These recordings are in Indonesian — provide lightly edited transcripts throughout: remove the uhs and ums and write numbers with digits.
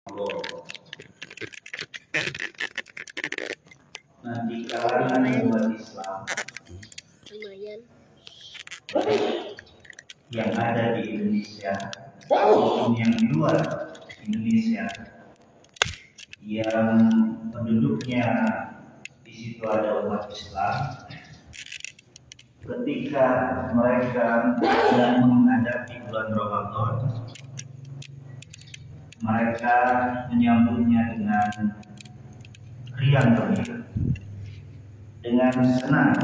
Nah, di kalangan umat Islam yang ada di Indonesia maupun yang di luar Indonesia yang penduduknya di situ ada umat Islam, ketika mereka sedang menghadapi bulan Ramadan, mereka menyambutnya dengan riang gembira, dengan senang.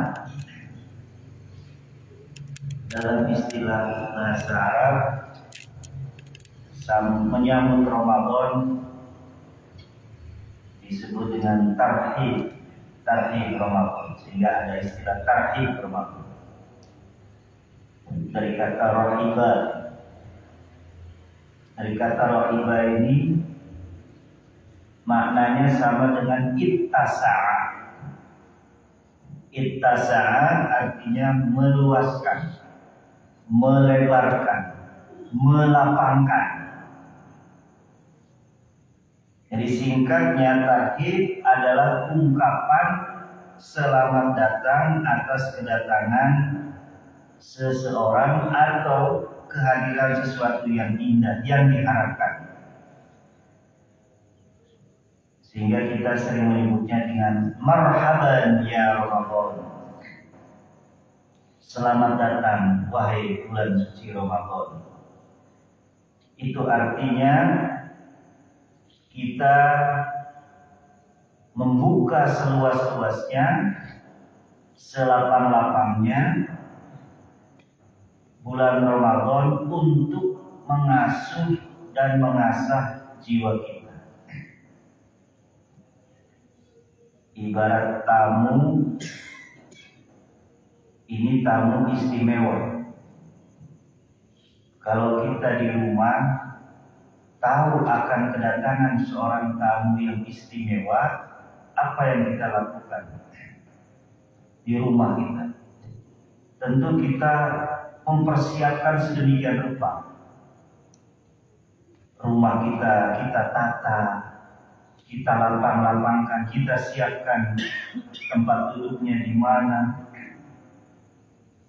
Dalam istilah bahasa Arab, menyambut Ramadan disebut dengan tarhib Ramadan, sehingga ada istilah tarhib Ramadan dari kata rohiba. Dari kata rohiba ini maknanya sama dengan ittasa'a. Ittasa'a artinya meluaskan, melebarkan, melapangkan. Jadi singkatnya, tarhib adalah ungkapan selamat datang atas kedatangan seseorang atau kehadiran sesuatu yang indah yang diharapkan. Sehingga kita sering menyebutnya dengan marhaban ya Ramadan. Selamat datang wahai bulan suci Ramadan. Itu artinya kita membuka seluas-luasnya, selapang-lapangnya bulan Ramadan untuk mengasuh dan mengasah jiwa kita. Ibarat tamu, ini tamu istimewa. Kalau kita di rumah tahu akan kedatangan seorang tamu yang istimewa, apa yang kita lakukan di rumah kita? Tentu kita mempersiapkan sedemikian rupa. Rumah kita tata, kita lapang-lapangkan, kita siapkan tempat duduknya di mana.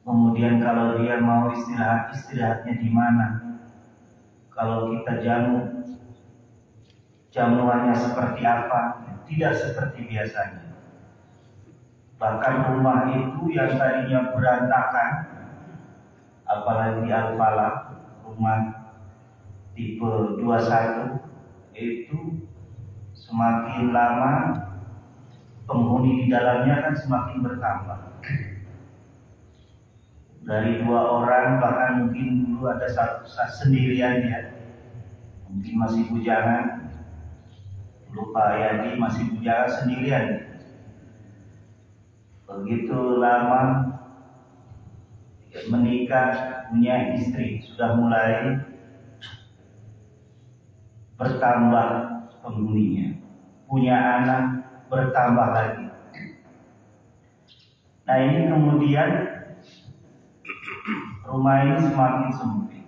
Kemudian kalau dia mau istirahatnya di mana. Kalau kita jamuannya seperti apa, tidak seperti biasanya. Bahkan rumah itu yang tadinya berantakan, apalagi di Al-Falah, rumah tipe 21 itu semakin lama penghuni di dalamnya kan semakin bertambah. Dari 2 orang, bahkan mungkin dulu ada satu sendirian ya, mungkin masih bujangan. Dulu Pak Yadi masih bujangan sendirian. Begitu lama menikah, punya istri, sudah mulai bertambah penghuninya, punya anak bertambah lagi. Nah ini kemudian rumah ini semakin sempit.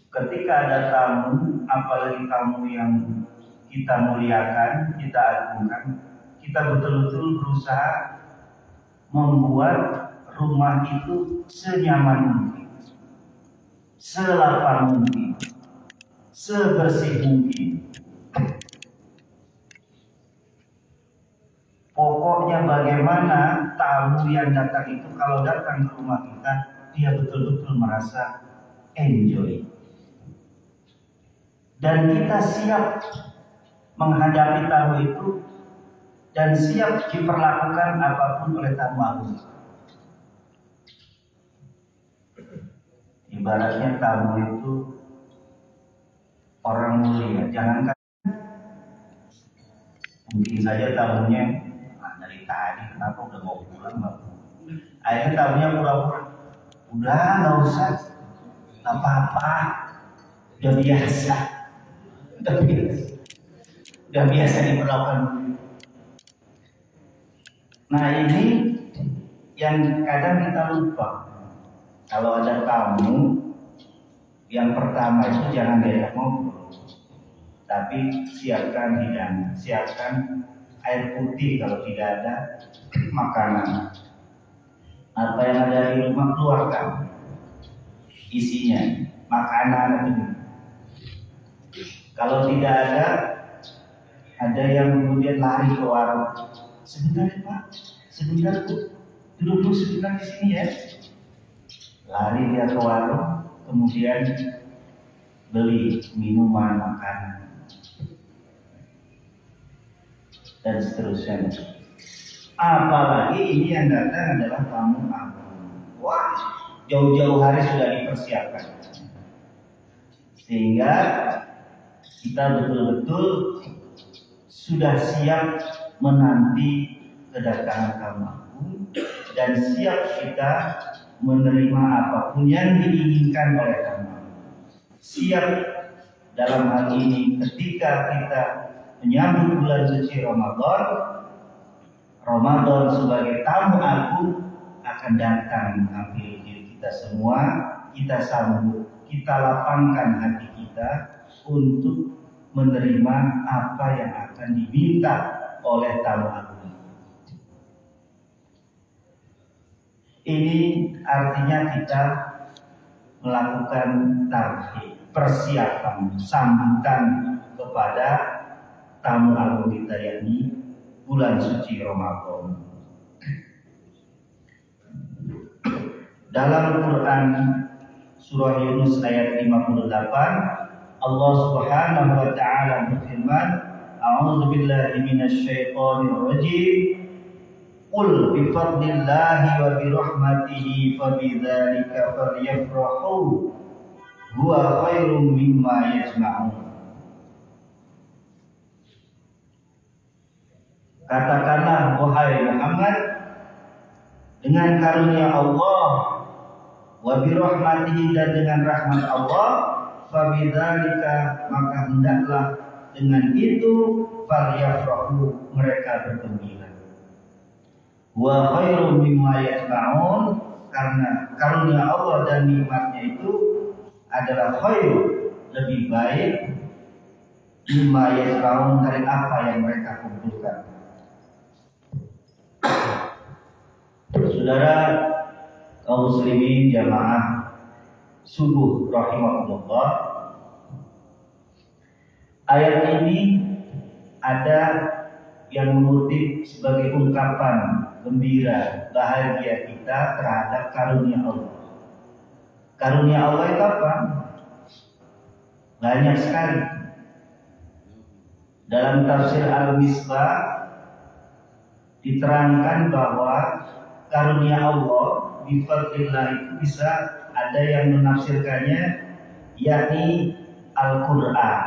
Ketika ada tamu, apalagi tamu yang kita muliakan, kita agungkan, kita betul-betul berusaha membuat rumah itu senyaman mungkin, selapang mungkin, sebersih mungkin. Pokoknya bagaimana tamu yang datang itu kalau datang ke rumah kita, dia betul-betul merasa enjoy. Dan kita siap menghadapi tamu itu dan siap diperlakukan apapun oleh tamu agung. Ibaratnya tamu itu orang mulia, jangankan mungkin saja tamunya dari tadi kenapa udah mau pulang Mbak? Akhirnya tamunya pura-pura, udah nggak usah, nggak apa-apa, udah biasa, udah biasa diperlakukan. Nah ini yang kadang kita lupa. Kalau ada tamu, yang pertama itu jangan diajak ngobrol, tapi siapkan hidangan, siapkan air putih kalau tidak ada makanan. Apa yang ada di rumah keluarkan isinya, makanan itu. Kalau tidak ada yang kemudian lari ke warung. Sebentar Pak, sebentar Bu, duduk dulu sebentar di sini ya. Lari dia ke warung, kemudian beli minuman, makanan, dan seterusnya. Apalagi ini yang datang adalah tamu agung. Wah, jauh-jauh hari sudah dipersiapkan, sehingga kita betul-betul sudah siap menanti kedatangan tamu agung dan siap kita menerima apapun yang diinginkan oleh tamu agung. Siap dalam hal ini ketika kita menyambut bulan suci Ramadan. Ramadan sebagai tamu agung akan datang menghampiri diri kita semua. Kita sambut, kita lapangkan hati kita untuk menerima apa yang akan diminta oleh tamu agung. Ini artinya kita melakukan tarhib, persiapan, sambutan kepada tamu agung kita, yakni bulan suci Ramadan. Dalam Quran surah Yunus ayat 58, Allah Subhanahu wa taala berfirman, A'udzu billahi minasy syaithanir rajim. Qul bi fadlillahi wa bi rahmatihi fabidzalika falyafrahu huwa khairum mimma yajma'un. Katakanlah wahai Muhammad, dengan karunia Allah, wa bi rahmatihi, dan dengan rahmat Allah, fabidzalika, maka hendaklah dengan itu falyafrahu, mereka bergembira. Wa khairum mimma yajma'un, karena karunia Allah dan nikmatnya itu adalah khair, lebih baik, mimma yajma'un, dari apa yang mereka kumpulkan. Saudara kaum muslimin jamaah subuh rahimahullah, ayat ini ada yang mengutip sebagai ungkapan gembira, bahagia kita terhadap karunia Allah. Karunia Allah itu apa? Banyak sekali. Dalam tafsir Al-Misbah diterangkan bahwa karunia Allah bifadlillah itu bisa ada yang menafsirkannya yakni Al-Quran.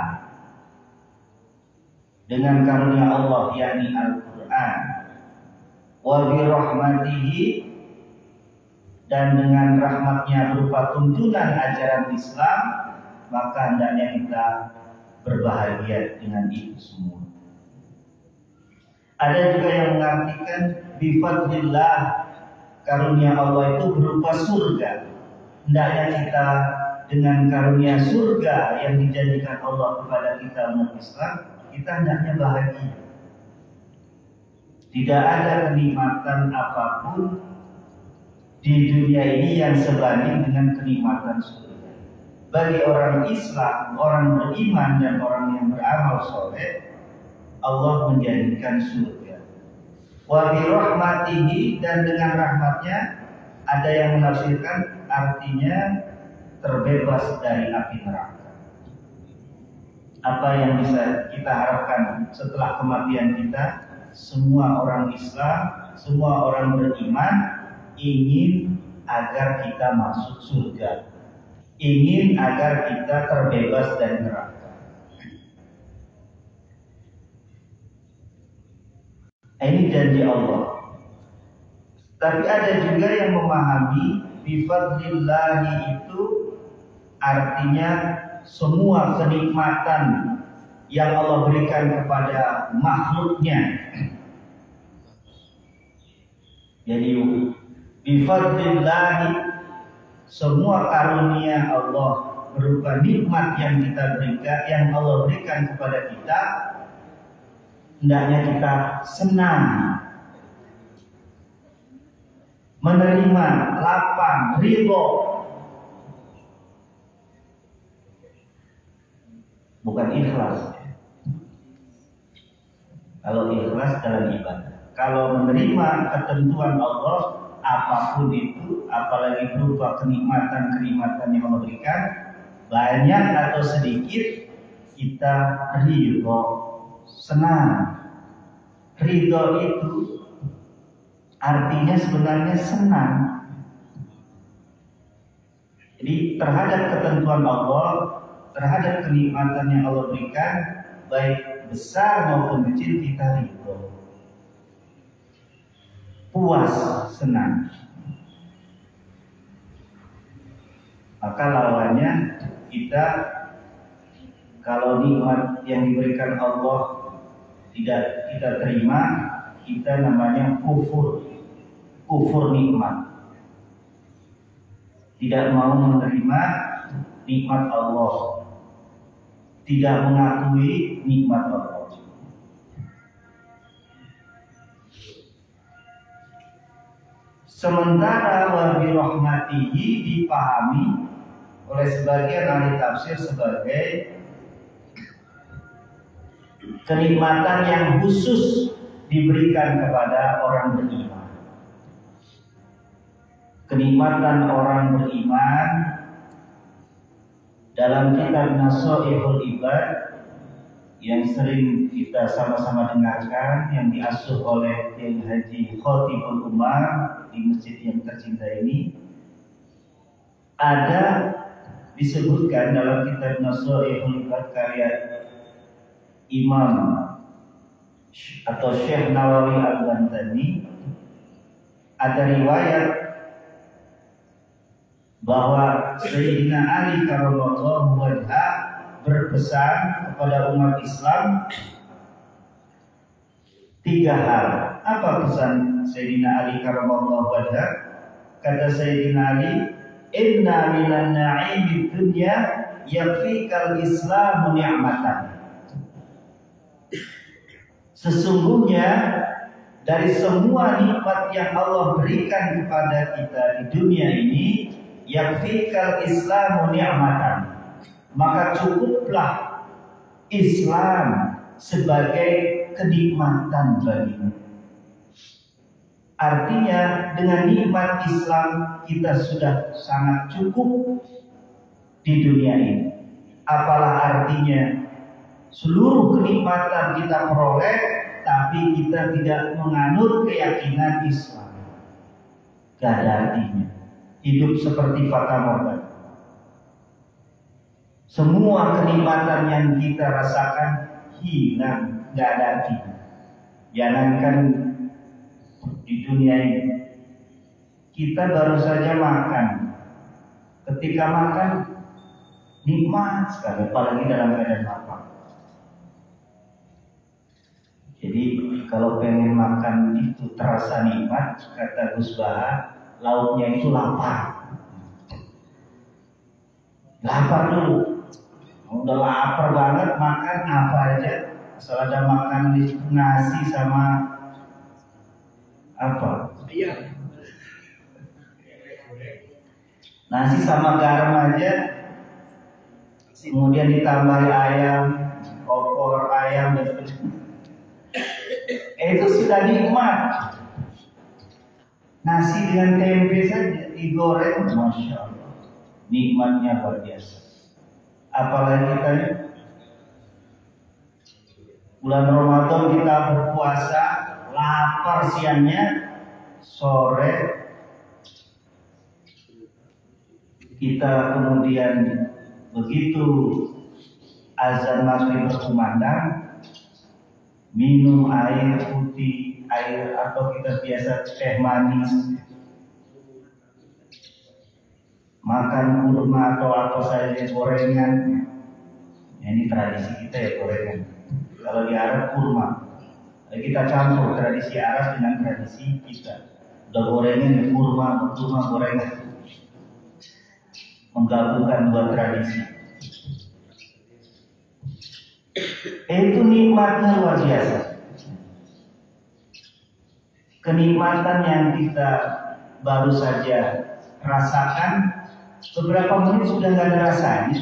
Dengan karunia Allah yakni Al-Quran. Wa bi rahmatihi, dan dengan rahmatnya berupa tuntunan ajaran Islam, maka hendaknya kita berbahagia dengan itu semua. Ada juga yang mengartikan bifadlillah, karunia Allah itu berupa surga. Hendaknya kita dengan karunia surga yang dijanjikan Allah kepada kita umat Islam, kita hendaknya bahagia. Tidak ada kenikmatan apapun di dunia ini yang sebanding dengan kenikmatan surga. Bagi orang Islam, orang beriman dan orang yang beramal soleh, Allah menjadikan surga. Wa bi rahmatihi, dan dengan rahmatnya, ada yang menafsirkan artinya terbebas dari api neraka. Apa yang bisa kita harapkan setelah kematian kita? Semua orang Islam, semua orang beriman ingin agar kita masuk surga, ingin agar kita terbebas dari neraka. Ini janji Allah. Tapi ada juga yang memahami bifadlillahi itu artinya semua kenikmatan yang Allah berikan kepada makhluknya. Jadi bifadlillahi, semua karunia Allah berupa nikmat yang kita berikan, yang Allah berikan kepada kita, hendaknya kita senang, menerima, lapang, ridho. Bukan ikhlas. Kalau ikhlas dalam ibadah, kalau menerima ketentuan Allah, apapun itu, apalagi berupa kenikmatan-kenikmatan yang Allah berikan, banyak atau sedikit, kita ridho, senang. Ridho itu artinya sebenarnya senang. Jadi terhadap ketentuan Allah, terhadap kenikmatan yang Allah berikan, baik besar maupun kecil, kita ridho, puas, senang. Maka lawannya, kita kalau nikmat yang diberikan Allah tidak kita terima, kita namanya kufur nikmat. Tidak mau menerima nikmat Allah, tidak mengakui nikmat Allah. Sementara wa bi rahmatihi dipahami oleh sebagian ahli tafsir sebagai kenikmatan yang khusus diberikan kepada orang beriman. Kenikmatan orang beriman dalam kitab Nasoihul Ibad yang sering kita sama-sama dengarkan, yang diasuh oleh Kiai Haji Khotibul Umar di masjid yang tercinta ini, ada disebutkan dalam kitab Nasoihul Ibad karya Imam atau Syekh Nawawi Al-Bantani, ada riwayat bahwa Sayyidina Ali karramallahu wajhah berpesan kepada umat Islam 3 hal. Apa pesan Sayyidina Ali karramallahu wajhah? Kata Sayyidina Ali, inna minan na'imid dunya yakfikal islamu ni'matan. Sesungguhnya dari semua nikmat yang Allah berikan kepada kita di dunia ini, yakfikal islamu ni'matan, maka cukuplah Islam sebagai kenikmatan bagimu. Artinya dengan nikmat Islam kita sudah sangat cukup di dunia ini. Apalah artinya seluruh kenikmatan kita peroleh, tapi kita tidak menganut keyakinan Islam. Gak ada artinya. Hidup seperti fata morgana. Semua kenikmatan yang kita rasakan hilang, gak ada artinya. Jangankan di dunia ini, kita baru saja makan. Ketika makan nikmat sekali, apalagi dalam keadaan lapar. Jadi kalau pengen makan itu terasa nikmat, kata Gus Baha, lauknya itu lapar. Lapar dulu. Udah lapar banget, makan apa aja. Asal ada makan di nasi sama apa? Iya. Nasi sama garam aja. Kemudian ditambah ayam, opor ayam dan itu sudah nikmat. Nasi dengan tempe saja digoreng, masya Allah, nikmatnya luar biasa. Apalagi tadi bulan Ramadan kita berpuasa, lapar siangnya, sore kita kemudian begitu azan maghrib berkumandang, minum air putih, air atau kita biasa teh manis, makan kurma atau apa saja gorengan. Ya, ini tradisi kita ya, gorengan. Kalau di Arab kurma, kita campur tradisi Arab dengan tradisi kita. Udah gorengan, kurma gorengan. menggabungkan dua tradisi. Itu nikmatnya luar biasa. Kenikmatan yang kita baru saja rasakan, beberapa menit sudah nggak ada rasanya.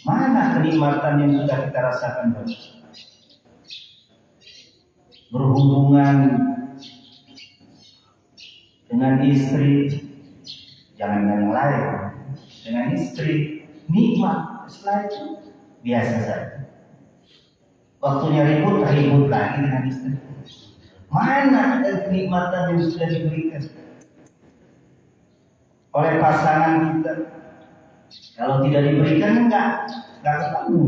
Mana kenikmatan yang sudah kita rasakan? Berhubungan dengan istri, jangan yang lain, dengan istri nikmat. Setelah itu biasa saja. Waktunya ribut lagi dengan istri. Mana ada kenikmatan yang sudah diberikan oleh pasangan kita? Kalau tidak diberikan enggak ketemu.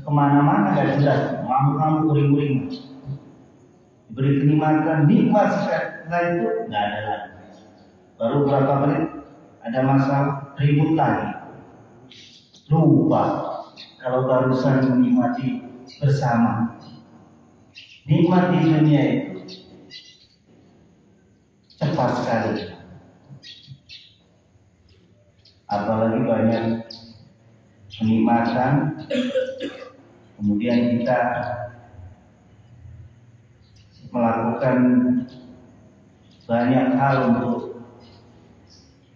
Kemana-mana enggak jelas. Ngamuk-ngamuk, uring-uring. Diberi kenikmatan, nikmat sekali. Setelah itu enggak ada lagi. Baru berapa menit ada masalah, ribut lagi. Lupa kalau barusan menikmati bersama. Nikmat di dunia itu cepat sekali. Apalagi banyak kenikmatan, kemudian kita melakukan banyak hal untuk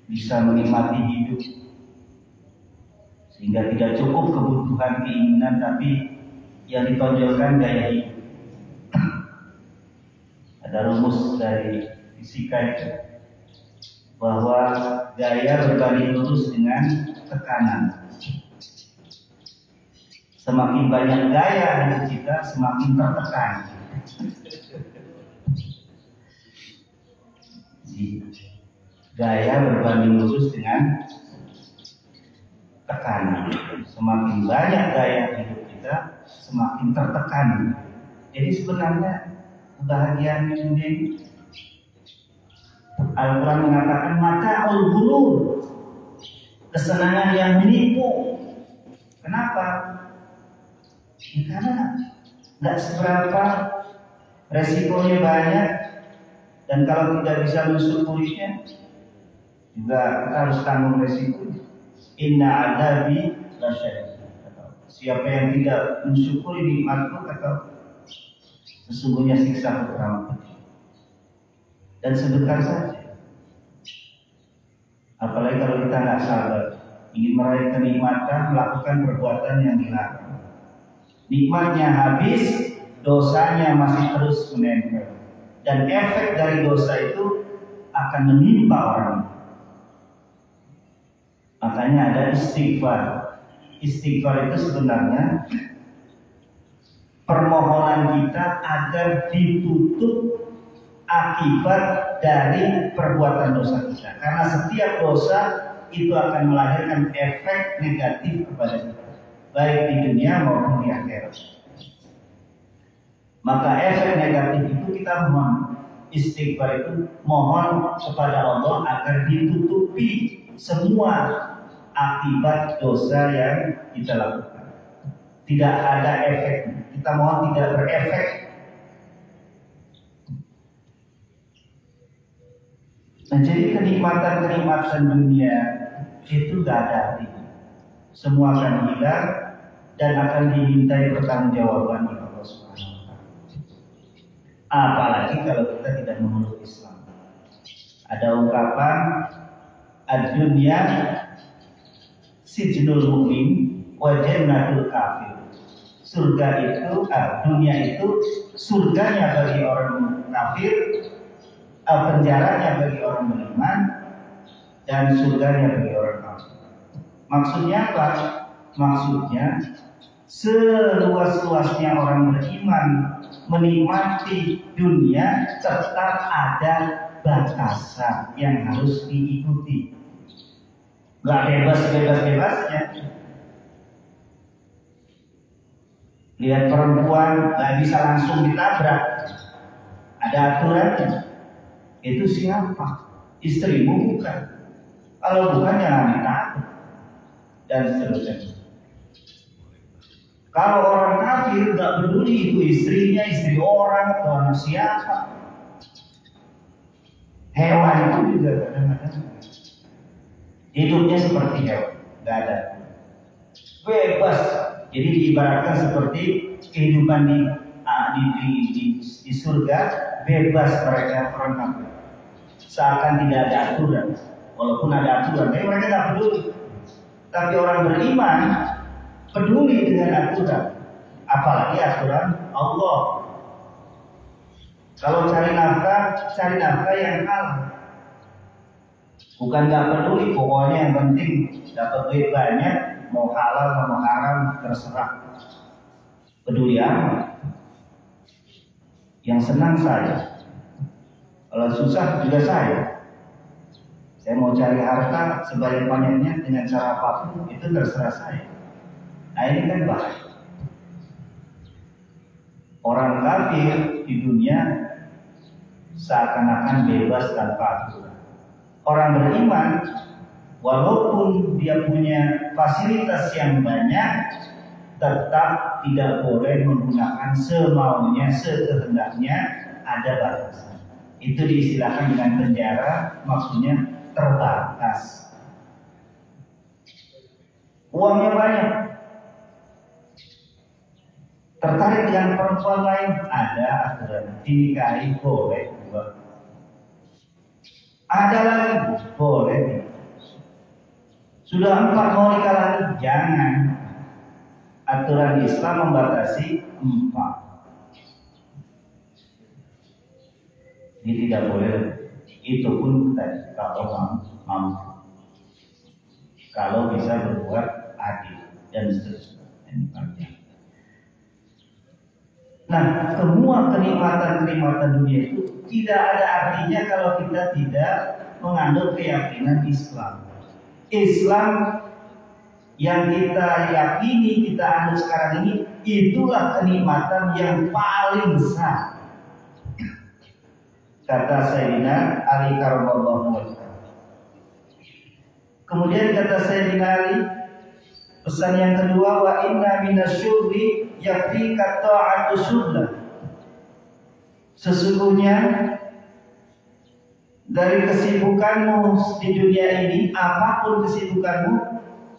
bisa menikmati hidup, sehingga tidak cukup kebutuhan keinginan, tapi yang ditonjolkan gaya hidup. Ada rumus dari fisika itu bahwa gaya berbanding lurus dengan tekanan. Semakin banyak gaya hidup kita, semakin tertekan. Gaya berbanding lurus dengan tekanan. Semakin banyak gaya hidup kita, semakin tertekan. Jadi sebenarnya kebahagiaan dunia ini, Al-Quran mengatakan mata'ul ghurur, kesenangan yang menipu. Kenapa? Ya, karena nggak seberapa, resikonya banyak, dan kalau tidak bisa mensyukurinya juga kita harus tanggung resiko. Inna adabi lasyadid. Siapa yang tidak mensyukuri nikmatku, kata sesungguhnya siksa teramat pedih. Dan sebentar saja. Apalagi kalau kita nggak sabar, ingin meraih kenikmatan, melakukan perbuatan yang dilarang. Nikmatnya habis, dosanya masih terus menempel. Dan efek dari dosa itu akan menimpa orang. Makanya ada istighfar. Istighfar itu sebenarnya permohonan kita agar ditutup akibat dari perbuatan dosa kita. Karena setiap dosa itu akan melahirkan efek negatif kepada kita, baik di dunia maupun di akhirat. Maka efek negatif itu kita mohon istighfar, itu mohon kepada Allah agar ditutupi semua akibat dosa yang kita lakukan. Tidak ada efek. Kita mohon tidak berefek. Nah, jadi kenikmatan-kenikmatan dunia itu gak ada artinya. Semua akan hilang dan akan dimintai pertanggungjawaban oleh Allah Subhanahu wa Ta'ala. Apalagi kalau kita tidak memeluk Islam. Ada ungkapan ad-dunya sijnul mu'min wa jannatul kafir. Surga itu, dunia itu surganya bagi orang kafir, penjaranya bagi orang beriman, dan surganya bagi orang kafir. Maksudnya apa? Maksudnya seluas-luasnya orang beriman menikmati dunia, tetap ada batasan yang harus diikuti. Gak bebas-bebasnya. Lihat perempuan gak bisa langsung ditabrak, ada aturannya. Itu siapa? Istrimu bukan. Kalau bukan jangan ditabrak, dan seterusnya. Kalau orang kafir gak peduli itu istrinya, istri orang atau anak siapa. Hewan itu juga kadang-kadang hidupnya seperti hewan, nggak ada, bebas. Jadi diibaratkan seperti kehidupan di surga, bebas mereka berenang, seakan tidak ada aturan. Walaupun ada aturan, tapi mereka tidak peduli. Tapi orang beriman peduli dengan aturan, apalagi aturan Allah. Kalau cari nafkah yang halal. Bukan nggak peduli, pokoknya yang penting dapat duit banyak, mau halal mau haram terserah. Peduli amat. Yang senang saya, kalau susah juga saya. Saya mau cari harta sebanyak-banyaknya dengan cara apapun, itu terserah saya. Nah ini kan bahaya. Orang kafir di dunia seakan-akan bebas tanpa aturan. Orang beriman, walaupun dia punya fasilitas yang banyak, tetap tidak boleh menggunakan semaunya, sekehendaknya, ada batasan. Itu diistilahkan dengan penjara, maksudnya terbatas. Uangnya banyak, tertarik dengan perempuan lain, ada aturan. Dinikahi boleh juga. Ada lagi boleh. Sudah 4 mau nikah lagi, jangan. Aturan Islam membatasi 4. Ini tidak boleh. Itu pun tadi kalau mampu, kalau bisa berbuat adil dan seterusnya. Nah, semua kenikmatan dunia itu tidak ada artinya kalau kita tidak menganut keyakinan Islam. Islam yang kita yakini, kita anut sekarang ini, itulah kenikmatan yang paling sah. Kata Sayyidina Ali karramallahu wajhahu. Kemudian kata Sayyidina Ali, pesan yang kedua, wa inna minasyurri yakfika ta'atu sunnah. Sesungguhnya dari kesibukanmu di dunia ini, apapun kesibukanmu,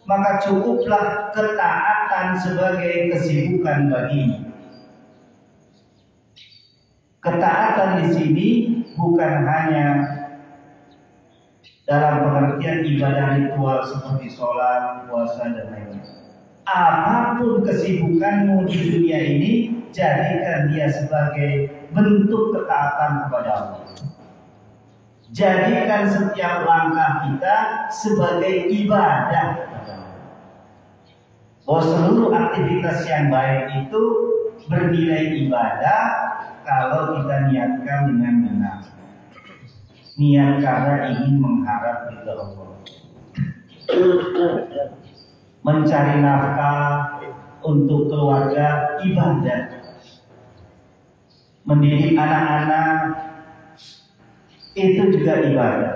maka cukuplah ketaatan sebagai kesibukan bagimu. Ketaatan di sini bukan hanya dalam pengertian ibadah ritual seperti sholat, puasa, dan lain-lain. Apapun kesibukanmu di dunia ini, jadikan dia sebagai bentuk ketaatan kepada Allah. Jadikan setiap langkah kita sebagai ibadah. Bahwa seluruh aktivitas yang baik itu bernilai ibadah kalau kita niatkan dengan benar. Niat karena ingin mengharap ridha Allah. Mencari nafkah untuk keluarga, ibadah. Mendidik anak-anak, itu juga ibadah.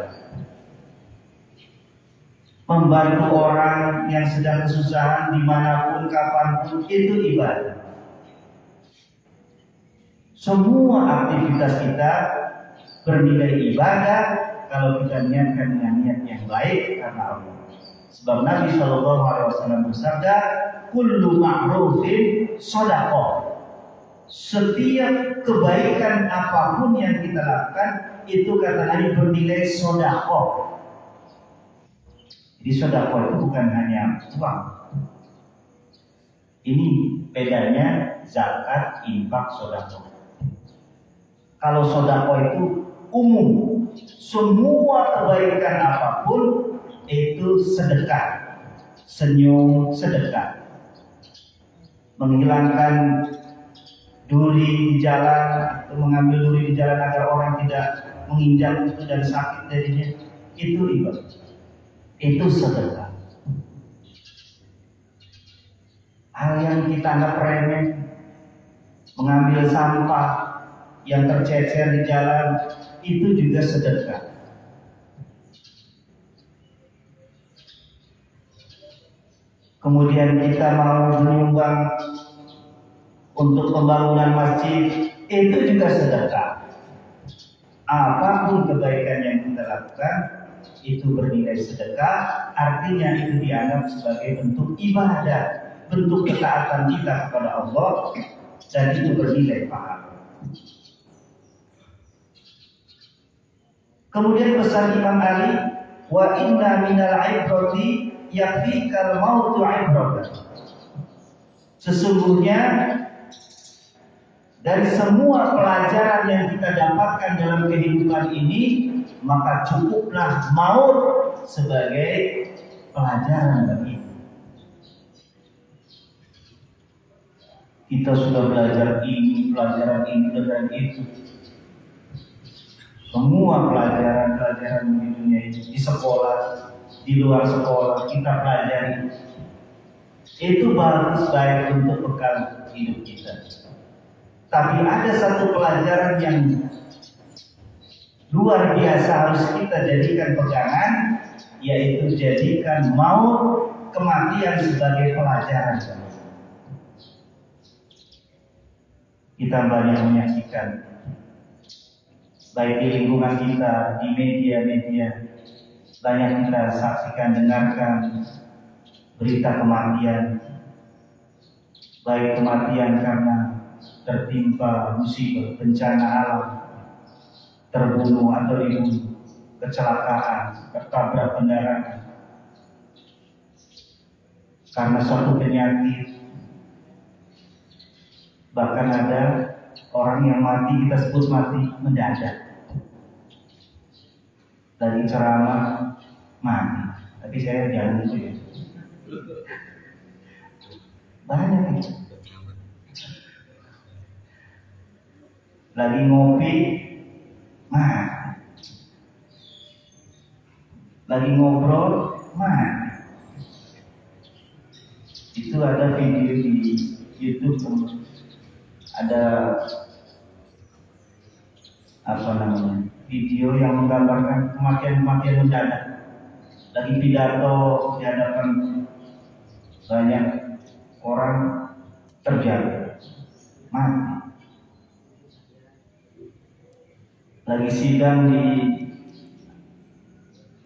Membantu orang yang sedang kesusahan dimanapun, kapanpun, itu ibadah. Semua aktivitas kita bernilai ibadah kalau kita niatkan dengan niat yang baik karena Allah. Sebab Nabi SAW bersabda, kullu ma'rufin shadaqah. Setiap kebaikan apapun yang kita lakukan itu kata Nabi bernilai shadaqah. Jadi shadaqah itu bukan hanya uang. Ini bedanya zakat, infak, shadaqah. Kalau shadaqah itu umum, semua kebaikan apapun itu sedekah. Senyum sedekah. Menghilangkan duri di jalan atau mengambil duri di jalan agar orang tidak menginjak itu dan sakit jadinya, itu ibadah. Itu sedekah. Hal yang kita anggap remeh, mengambil sampah yang tercecer di jalan, itu juga sedekah. Kemudian kita mau menyumbang untuk pembangunan masjid, itu juga sedekah. Apapun kebaikan yang kita lakukan, itu bernilai sedekah, artinya itu dianggap sebagai bentuk ibadah, bentuk ketaatan kita kepada Allah, dan itu bernilai pahala. Kemudian pesan Imam Ali, wa inna minal ibrati yakfikal mautu ibratan. Sesungguhnya dari semua pelajaran yang kita dapatkan dalam kehidupan ini, maka cukuplah maut sebagai pelajaran bagi kita. Kita sudah belajar ini, pelajaran ini, dan itu. Semua pelajaran-pelajaran di dunia ini, di sekolah, di luar sekolah, kita pelajari. Itu bagus, baik untuk bekal hidup kita. Tapi ada satu pelajaran yang luar biasa harus kita jadikan pegangan, yaitu jadikan maut, kematian sebagai pelajaran. Kita banyak menyaksikan, baik di lingkungan kita, di media-media, banyak kita saksikan, dengarkan berita kematian, baik kematian karena tertimpa musibah, bencana alam, terbunuh atau dibunuh, kecelakaan, tertabrak kendaraan, karena suatu penyakit. Bahkan ada orang yang mati, kita sebut mati mendadak. Dari ceramah mati, tapi saya jangan itu ya. Banyak itu. Lagi ngopi, mati. Lagi ngobrol, mati. Itu ada video di YouTube, ada video yang menggambarkan kematian-kematian mendadak. Lagi pidato di hadapan banyak orang, terjadi mati. Lagi sidang di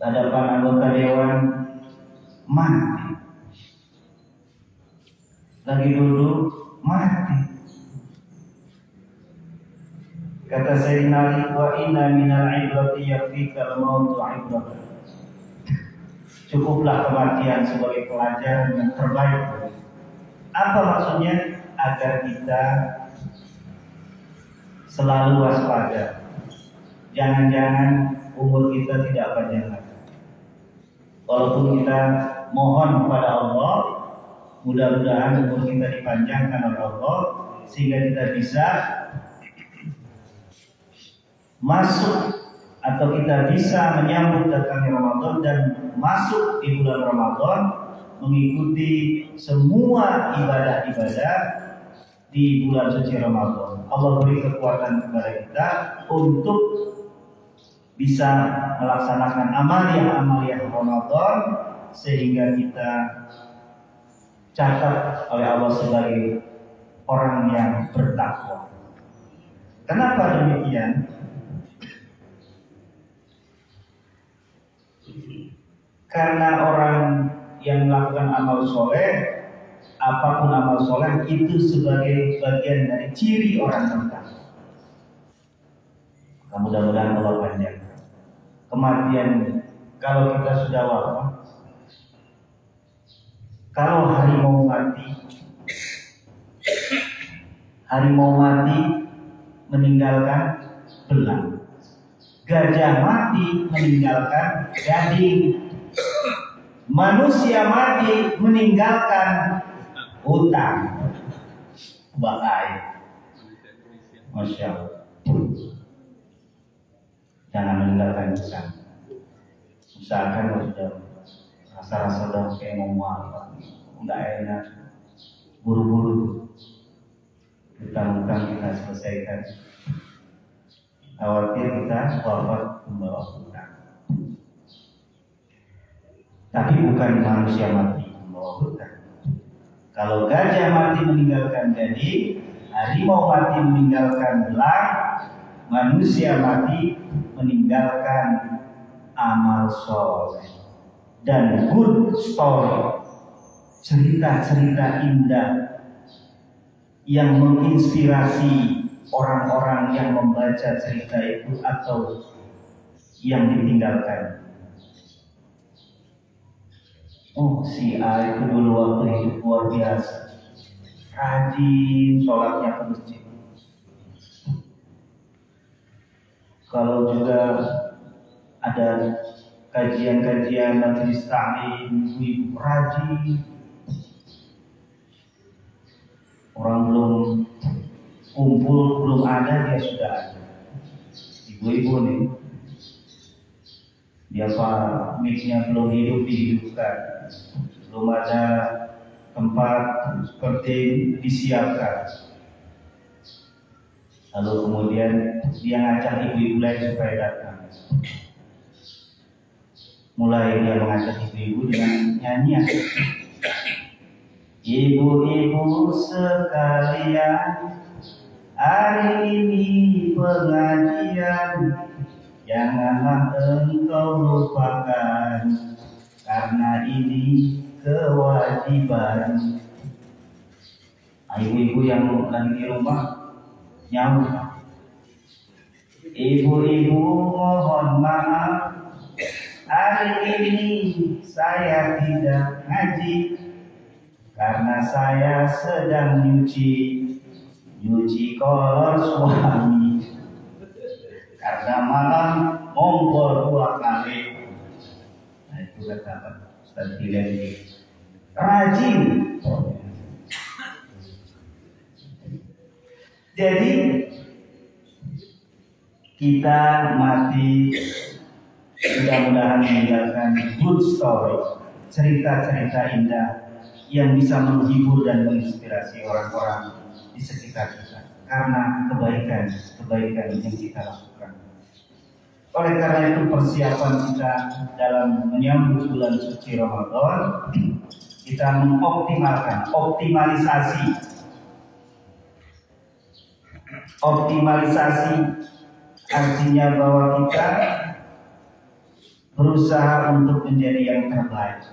hadapan anggota dewan, mati. Lagi duduk, mati. Kata Sayyidina Ali, wa inna minal ibrati yakfikal mautu ibratan. Cukuplah kematian sebagai pelajaran yang terbaik. Apa maksudnya? Agar kita selalu waspada. Jangan-jangan umur kita tidak panjang lagi. Walaupun kita mohon kepada Allah, mudah-mudahan umur kita dipanjangkan oleh Allah, sehingga kita bisa masuk atau kita bisa menyambut datangnya Ramadan dan masuk di bulan Ramadan, mengikuti semua ibadah-ibadah di bulan suci Ramadan. Allah beri kekuatan kepada kita untuk bisa melaksanakan amalia-amalia Ramadan, sehingga kita catat oleh Allah sebagai orang yang bertakwa. Kenapa demikian? Karena orang yang melakukan amal soleh, apapun amal soleh itu sebagai bagian dari ciri orang bertakwa. Mudah-mudahan Allah panjang. Kematian, kalau kita sudah wafat, kalau harimau mati meninggalkan belang, gajah mati meninggalkan gading, manusia mati meninggalkan hutang. Bahaya. Masya Allah. Jangan meninggalkan hutang. Usahakan sudah rasa-rasa udah kayak mau apa, nggak enak, buru-buru hutang-hutang kita selesaikan. Khawatir kita wafat membawa hutang. Tapi bukan manusia mati membawa hutang. Kalau gajah mati meninggalkan gading, harimau mati meninggalkan belang, manusia mati meninggalkan amal soleh dan good story, cerita-cerita indah yang menginspirasi orang-orang yang membaca cerita itu atau yang ditinggalkan. Oh, si A itu dulu waktu hidup luar biasa, rajin sholatnya ke masjid. Kalau juga ada kajian-kajian majelis taklim, ibu rajin. Orang belum kumpul, belum ada, dia sudah ada. Ibu-ibu nih, dia mic-nya belum hidup, dihidupkan. Belum ada tempat seperti disiapkan. Lalu kemudian dia ngajak ibu-ibu lain supaya datang. Mulai dia mengajak ibu-ibu dengan nyanyian. Ibu-ibu sekalian, hari ini pengajian janganlah engkau lupakan, karena ini kewajiban. Ibu-ibu yang lagi di rumah nyaut. Ibu-ibu mohon maaf, hari ini saya tidak ngaji karena saya sedang nyuci kolor suami, karena malam ngompol 2 kali. Nah, itu kata Ustaz Hilal, rajin. Jadi kita mati mudah-mudahan meninggalkan good story, cerita-cerita indah yang bisa menghibur dan menginspirasi orang-orang di sekitar kita karena kebaikan yang kita lakukan. Oleh karena itu persiapan kita dalam menyambut bulan suci Ramadan, kita mengoptimalkan optimalisasi artinya bahwa kita berusaha untuk menjadi yang terbaik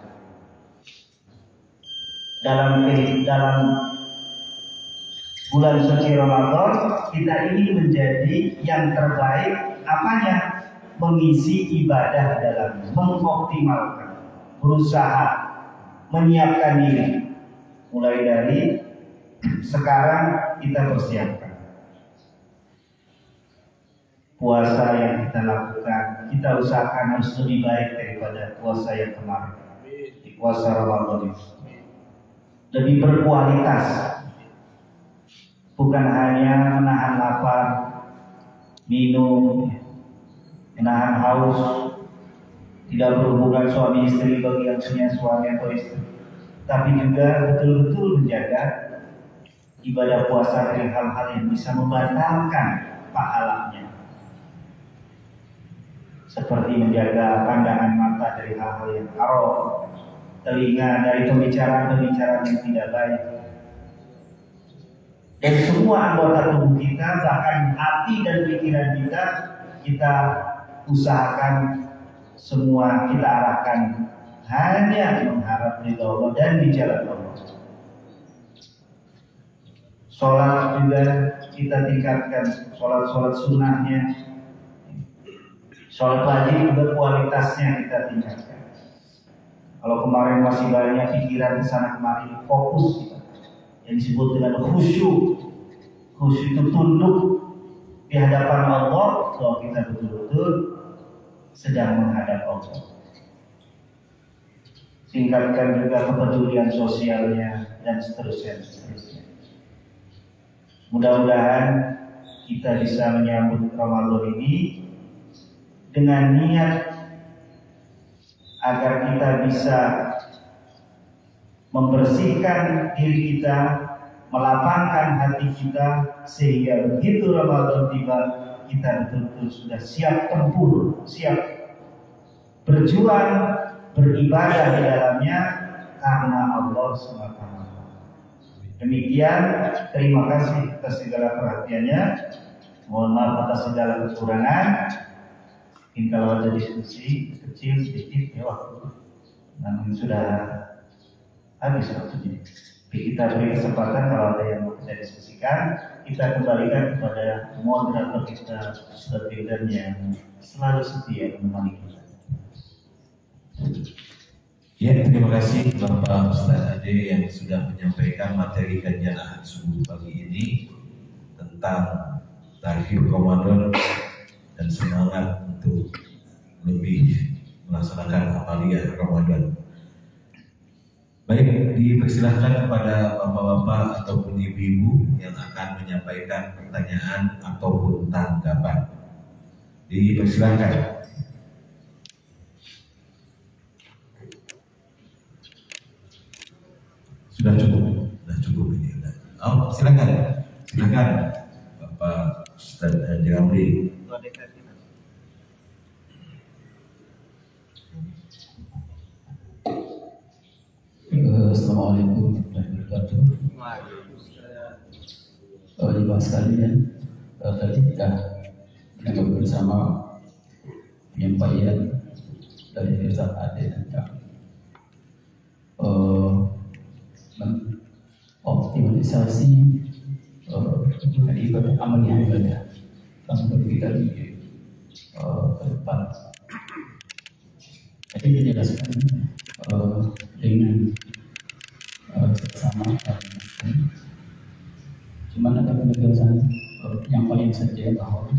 dalam bulan suci Ramadan. Kita ingin menjadi yang terbaik, apanya? Mengisi ibadah dalam, mengoptimalkan, berusaha menyiapkan diri. Mulai dari sekarang kita persiapkan puasa yang kita lakukan, kita usahakan harus lebih baik daripada puasa yang kemarin. Di puasa Ramadan itu lebih berkualitas, bukan hanya menahan lapar, minum, menahan haus, tidak berhubungan suami istri bagi yang punya suami atau istri, tapi juga betul-betul menjaga ibadah puasa dari hal-hal yang bisa membatalkan pahalanya, seperti menjaga pandangan mata dari hal-hal yang haram, telinga dari pembicaraan-pembicaraan yang tidak baik, dan semua anggota tubuh kita, bahkan hati dan pikiran kita usahakan semua kita arahkan hanya mengharap ridha Allah dan di jalan Allah. Sholat juga kita tingkatkan, sholat sunnahnya. Sholat wajib juga kualitasnya kita tingkatkan. Kalau kemarin masih banyak pikiran kesana kemari, fokus kita yang disebut dengan khusyuk. Khusyuk itu tunduk di hadapan Allah, kalau kita betul-betul sedang menghadap Allah. Tingkatkan juga kepedulian sosialnya dan seterusnya. Mudah-mudahan kita bisa menyambut Ramadan ini dengan niat agar kita bisa membersihkan diri kita, melapangkan hati kita, sehingga begitu Ramadan tiba, kita betul-betul sudah siap tempur, siap berjuang, beribadah di dalamnya karena Allah SWT. Demikian, terima kasih atas segala perhatiannya. Mohon maaf atas segala kekurangan. Mungkin kalau ada diskusi kecil sedikit ya waktu, namun sudah habis waktunya. Jadi kita beri kesempatan kalau ada yang mau kita diskusikan, kita kembalikan kepada moderator kita, Ustaz Firdan yang selalu setia menemani kita. Ya, terima kasih Bapak Ustaz Ade yang sudah menyampaikan materi kajian Ahad Subuh pagi ini tentang Tarhib Ramadan dan semangat untuk lebih melaksanakan amaliyah Ramadan. Baik, dipersilahkan kepada bapak-bapak ataupun ibu-ibu yang akan menyampaikan pertanyaan ataupun tanggapan. Dipersilahkan. Sudah cukup ini. Oh, silakan Bapak Ustaz Jamri. Assalamualaikum warahmatullahi wabarakatuh. Ibu sekalian, tadi kita mendengar bersama penyampaian dari Ustaz Ade tentang optimalisasi ibadah amaliyah ibadah dalam kita ke depan. Tadi dijelaskan dengan sama, cuman ada penegasan yang paling saja bahwa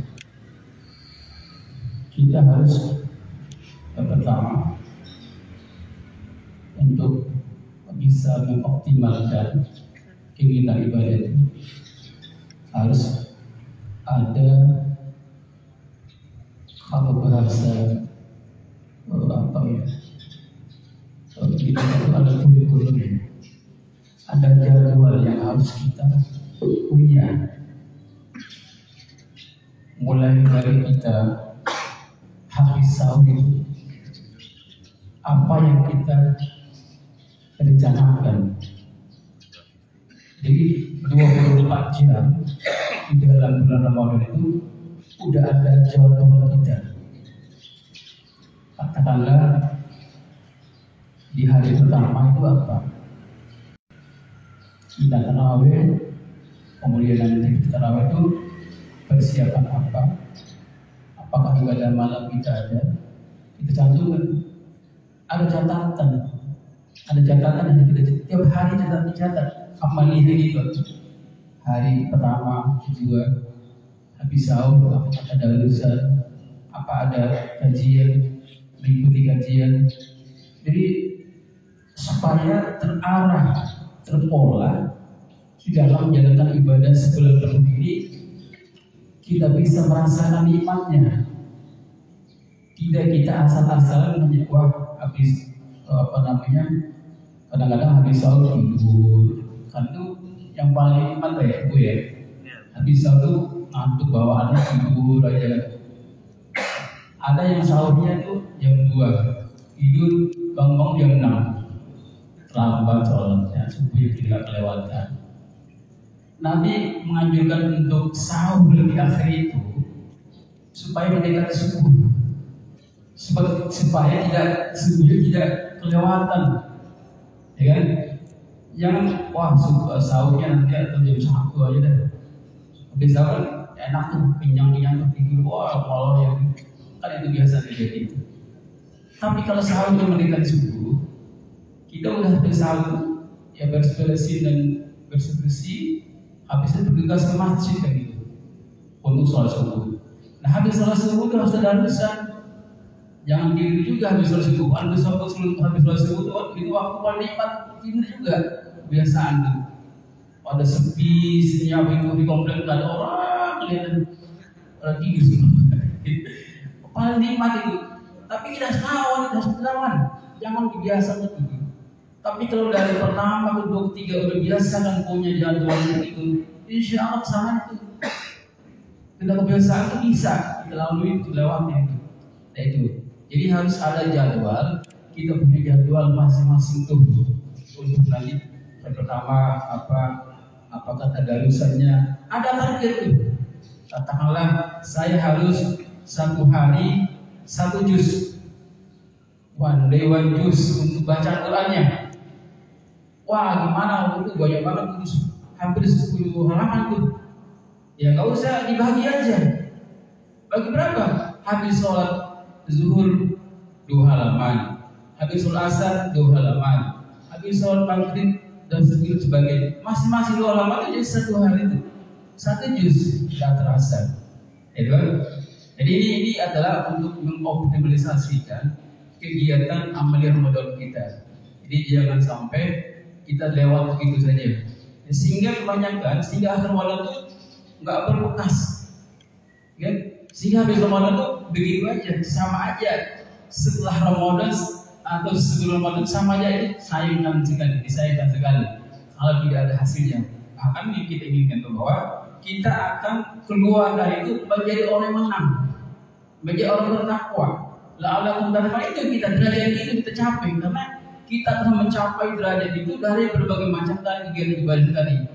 kita harus pertama untuk bisa mengoptimalkan kegiatan ibadah itu harus ada, kalau bahasa kita ada kurikulumnya, ada jadwal yang harus kita punya, mulai dari kita habis sahur itu apa yang kita rencanakan. Jadi 24 jam di dalam bulan Ramadan itu udah ada jadwal kita. Katakanlah di hari pertama itu apa? Kita tarawih, kemudian nanti kita tarawih itu persiapan apa? Apakah ibadah malam kita ada? Kita cantumkan. Ada catatan yang kita tiap hari dicatat. Amaliyah itu hari pertama, kedua, habis sahur, apakah ada lulusan, apa ada kajian, mengikuti kajian. Jadi supaya terarah, terpola di dalam menjalankan ibadah sebulan penuh ini, kita bisa merasakan nikmatnya. Tidak kita asal-asalan wah habis kadang-kadang habis sahur tidur. Kan itu yang paling nikmat ya Bu ya. Habis sahur ngantuk bawaannya tidur aja. Ada yang sahurnya itu jam 2, tidur bangun jam 6, terlambat sholatnya, subuh tidak kelewatan. Nabi menganjurkan untuk sahur lebih akhir itu supaya mendekati subuh, supaya subuhnya tidak kelewatan, ya kan? Yang sahurnya nanti atau jam 1 aja deh. Habis sahur enak tuh, kenyang tidur, malah yang kan itu biasa terjadi itu. Tapi kalau sahurnya mendekati subuh, kita udah bersahur, ya bersih dan bersih, habis itu bergegas ke masjid kan gitu untuk sholat subuh. Nah habis sholat subuh itu harus ada alasan. Jangan tidur juga habis sholat subuh. Habis sholat subuh itu waktu paling nikmat tidur juga. Kebiasaan tuh. Ada sepi, senyap itu di komplek nggak ada orang, kelihatan orang tidur semua. Paling nikmat itu. Tapi kita harus lawan. Jangan kebiasaan tidur. Tapi kalau dari pertama ke 23 udah biasa kan punya jadwal itu, insya Allah sana itu. Tidak kebiasaan itu bisa kita lalui, kita lewatnya itu. Nah itu. Jadi harus ada jadwal. Kita punya jadwal masing-masing tuh untuk nanti pertama apa kata darusannya. Ada target tuh. Katakanlah saya harus 1 hari 1 juz, one day 1 juz untuk baca Qurannya. Wah, gimana waktu itu banyak banget tuh, hampir 10 halaman tuh. Ya nggak usah, dibagi aja. Bagi berapa? Habis sholat zuhur 2 halaman, habis sholat asar 2 halaman, habis sholat maghrib dan sebagainya. Masing-masing 2 halaman itu jadi 1 hari itu 1 juz, tidak terasa. Itu kan? Jadi ini adalah untuk mengoptimalisasikan kegiatan amalia Ramadan kita. Jadi jangan sampai kita lewat begitu saja. Sehingga kebanyakan, sehingga akhir Ramadan itu nggak berbekas, kan? Sehingga habis Ramadan itu begitu aja, sama aja. Setelah Ramadan atau sebelum Ramadan sama aja, ini disayangkan sekali kalau tidak ada hasilnya. Bahkan yang kita inginkan bahwa kita akan keluar dari itu menjadi orang yang menang, menjadi orang bertakwa. La'allakum tattaqun, itu kita derajat itu kita capai karena kita telah mencapai derajat itu dari berbagai macam kegiatan ibadah tadi.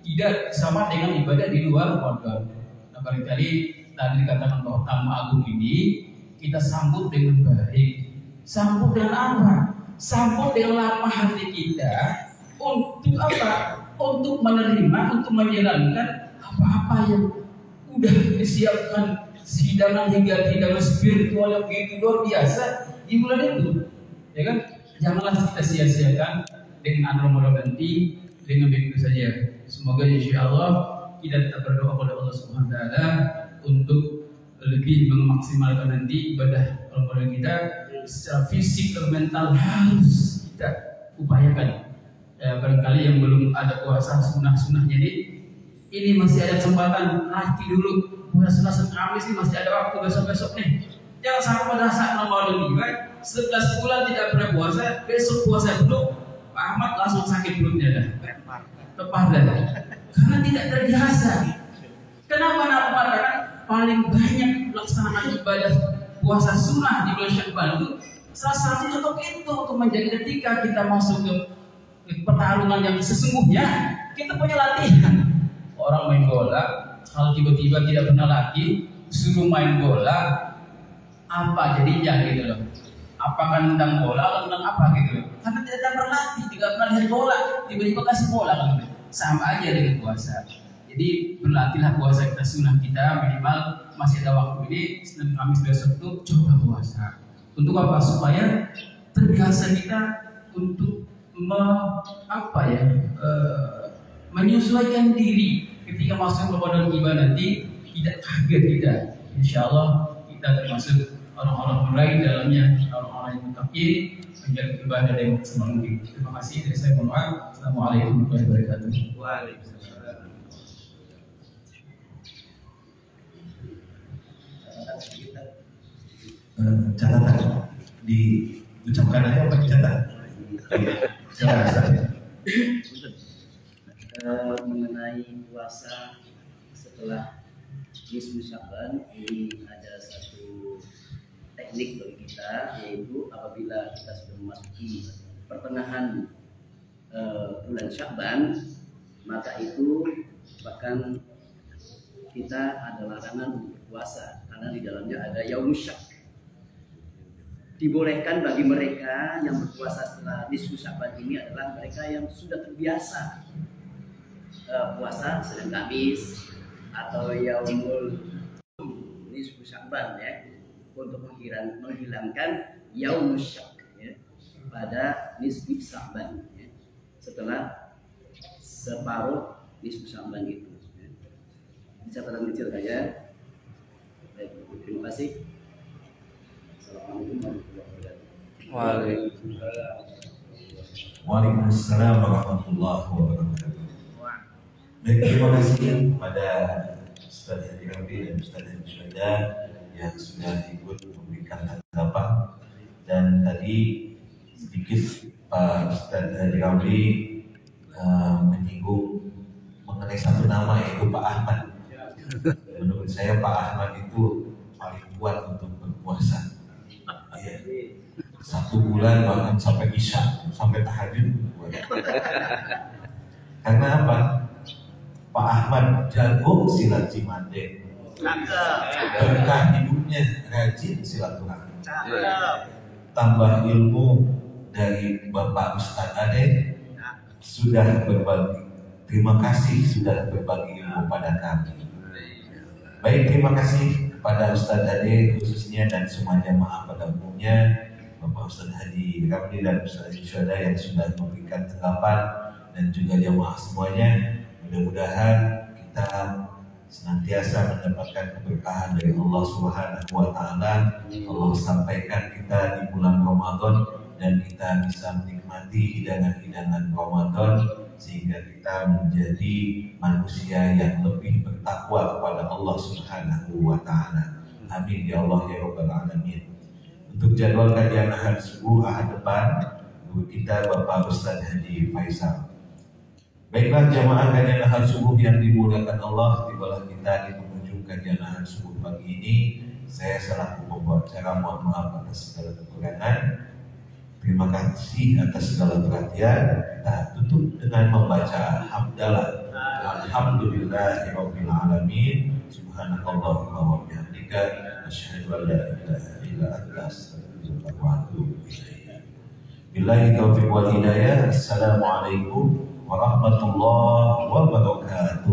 Tidak sama dengan ibadah di luar Ramadan. Nah, barangkali tadi dikatakan bahwa tamu agung ini kita sambut dengan baik. Sambut dengan apa? Sambut dengan lapang hati kita. Untuk apa? Untuk menerima, untuk menjalankan apa-apa yang udah disiapkan, hidangan hingga hidangan spiritual yang begitu luar biasa di bulan itu, ya kan? Janganlah kita sia-siakan dengan Ramadan nanti dengan begitu saja. Semoga insya Allah kita tetap berdoa kepada Allah Subhanahu Wa Taala untuk lebih memaksimalkan nanti ibadah Ramadan kita secara fisik dan mental harus kita upayakan. Ya, barangkali yang belum ada puasa sunnah-sunnah, jadi ini masih ada kesempatan, latih dulu puasa Senin Kamis ini masih ada waktu besok-besok nih. Jangan sampai pada saat Ramadan ini, 11 bulan tidak pernah puasa, besok puasa dulu, Pak Ahmad langsung sakit perutnya dah, tepat dah, karena tidak terbiasa. Kenapa nak mengatakan paling banyak pelaksanaan ibadah puasa sunnah di bulan Syawal itu salah satunya untuk itu, untuk menjadi ketika kita masuk ke pertarungan yang sesungguhnya kita punya latihan. Orang main bola, kalau tiba-tiba tidak pernah latih, suruh main bola, apa jadinya gitu loh? Apakah nendang bola atau nendang apa gitu loh? Karena tidak berlatih, tidak pernah lihat bola, tiba-tiba kasih bola kan gitu. Sama aja dengan puasa. Jadi berlatihlah puasa kita, sunnah kita minimal masih ada waktu ini Senin Kamis besok itu coba puasa. Untuk apa? Supaya terbiasa kita untuk menyesuaikan diri ketika masuk Ramadan tiba nanti, tidak kaget kita. Insya Allah kita termasuk orang-orang mulai dalamnya, orang-orang yang muttaqin, menjaga ibadah dan maksimal mungkin. Terima kasih dari saya. Mohon maaf. Assalamualaikum warahmatullahi wabarakatuh. Waalaikumsalam. Catatan diucapkan aja apa dicatat? Mengenai puasa setelah nisfu Sya'ban, ini ada satu teknik bagi kita, yaitu apabila kita sudah memasuki pertengahan bulan Sya'ban, maka itu bahkan kita ada larangan untuk berpuasa karena di dalamnya ada Yaumus Syak. Dibolehkan bagi mereka yang berpuasa setelah nisfu Sya'ban ini adalah mereka yang sudah terbiasa puasa Senin Kamis atau yaumul nisfu Sya'ban, ya, untuk menghilangkan Yaumus Syak, ya, pada nisfu Sya'ban, ya, setelah separuh nisfu Sya'ban itu, ya. Catatan kecil saja. Baik, terima kasih. Assalamualaikum warahmatullahi wabarakatuh. Waalaikumsalam warahmatullahi wabarakatuh. Baik, terima kasih kepada Ustaz Hadi Ramli dan Ustaz Hadi Syahdan yang sudah ikut memberikan tanggapan. Dan tadi sedikit Pak Ustaz Hadi Ramli menyinggung mengenai satu nama, yaitu Pak Ahmad. Menurut saya Pak Ahmad itu paling kuat untuk berpuasa. Ya. 1 bulan bahkan sampai isya, sampai tahajud. Karena apa? Pak Ahmad jago silat cimande, berkah hidupnya rajin silaturahmi, tambah ilmu dari Bapak Ustadz Ade sudah berbagi. Terima kasih sudah berbagi ilmu pada kami. Baik, terima kasih kepada Ustadz Ade khususnya dan semua jamaah pada umumnya, Bapak Ustadz Haji Ramli dan Ustadz Haji Syuhada yang sudah memberikan tanggapan, dan juga jamaah semuanya. Mudah-mudahan kita senantiasa mendapatkan keberkahan dari Allah Subhanahu wa Ta'ala. Allah sampaikan kita di bulan Ramadan dan kita bisa menikmati hidangan-hidangan Ramadan sehingga kita menjadi manusia yang lebih bertakwa kepada Allah Subhanahu wa Ta'ala. Amin ya Allah ya Rabbal Alamin. Untuk jadwal kajian ahad subuh ahad depan, guru kita Bapak Ustadz Haji Faisal. Baiklah jamaah kajian ahad subuh yang dimuliakan Allah, tibalah kita di penghujung kajian ahad subuh pagi ini. Saya selaku pembawa acara mohon maaf atas segala kekurangan. Terima kasih atas segala perhatian. Kita tutup dengan membaca hamdalah. Alhamdulillahirabbil alamin. Subhanakallahumma wa bihamdika asyhadu an la ilaha illa anta astaghfiruka wa atubu ilaik. Billahi taufiq wal hidayah. Assalamualaikum warahmatullahi wabarakatuh.